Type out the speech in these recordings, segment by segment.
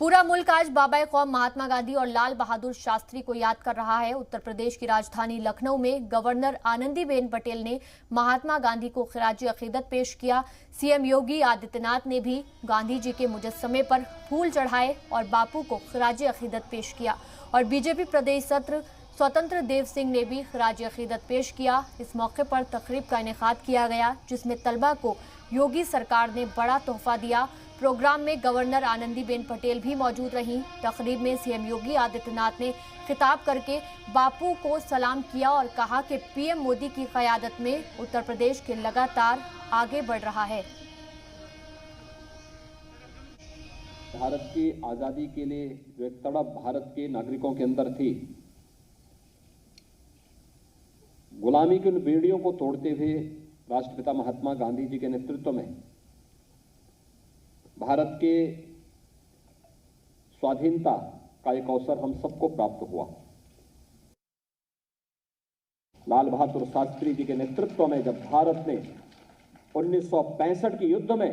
पूरा मुल्क आज बाबा कौम महात्मा गांधी और लाल बहादुर शास्त्री को याद कर रहा है। उत्तर प्रदेश की राजधानी लखनऊ में गवर्नर आनंदीबेन पटेल ने महात्मा गांधी को खिराज अकीदत पेश किया। सीएम योगी आदित्यनाथ ने भी गांधी जी के मुजस्समे पर फूल चढ़ाए और बापू को खिराज अकीदत पेश किया। और बीजेपी प्रदेश सत्र स्वतंत्र देव सिंह ने भी खिराज अकीदत पेश किया। इस मौके पर तकरीब का इनेकाद किया गया, जिसमें तलबा को योगी सरकार ने बड़ा तोहफा दिया। प्रोग्राम में गवर्नर आनंदीबेन पटेल भी मौजूद रहीं। तकरीब में सीएम योगी आदित्यनाथ ने खिताब करके बापू को सलाम किया और कहा कि पीएम मोदी की क़यादत में उत्तर प्रदेश के लगातार आगे बढ़ रहा है। भारत की आज़ादी के लिए जो एक तड़प भारत के नागरिकों के अंदर थी, गुलामी की उन बेड़ियों को तोड़ते हुए राष्ट्रपिता महात्मा गांधी जी के नेतृत्व में भारत के स्वाधीनता का एक अवसर हम सबको प्राप्त हुआ। लाल बहादुर शास्त्री जी के नेतृत्व में जब भारत ने 1965 के युद्ध में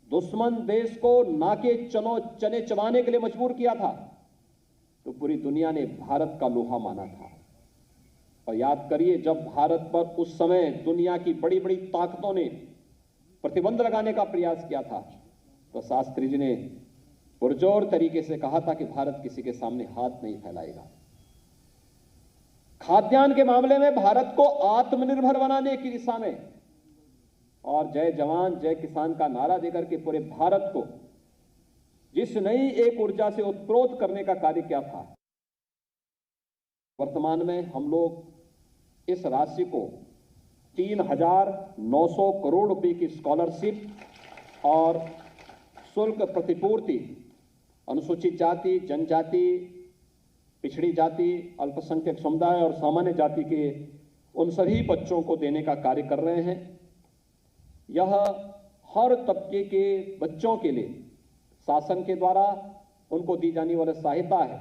दुश्मन देश को नाके चने चबाने के लिए मजबूर किया था, तो पूरी दुनिया ने भारत का लोहा माना था। और याद करिए, जब भारत पर उस समय दुनिया की बड़ी बड़ी ताकतों ने प्रतिबंध लगाने का प्रयास किया था, तो शास्त्री जी ने पुरजोर तरीके से कहा था कि भारत किसी के सामने हाथ नहीं फैलाएगा। खाद्यान्न के मामले में भारत को आत्मनिर्भर बनाने की दिशा में और जय जवान जय किसान का नारा देकर के पूरे भारत को जिस नई एक ऊर्जा से उत्प्रोत करने का कार्य किया था, वर्तमान में हम लोग इस राशि को 3,900 करोड़ रुपए की स्कॉलरशिप और शुल्क प्रतिपूर्ति अनुसूचित जाति, जनजाति, पिछड़ी जाति, अल्पसंख्यक समुदाय और सामान्य जाति के उन सभी बच्चों को देने का कार्य कर रहे हैं। यह हर तबके के बच्चों के लिए शासन के द्वारा उनको दी जाने वाली सहायता है।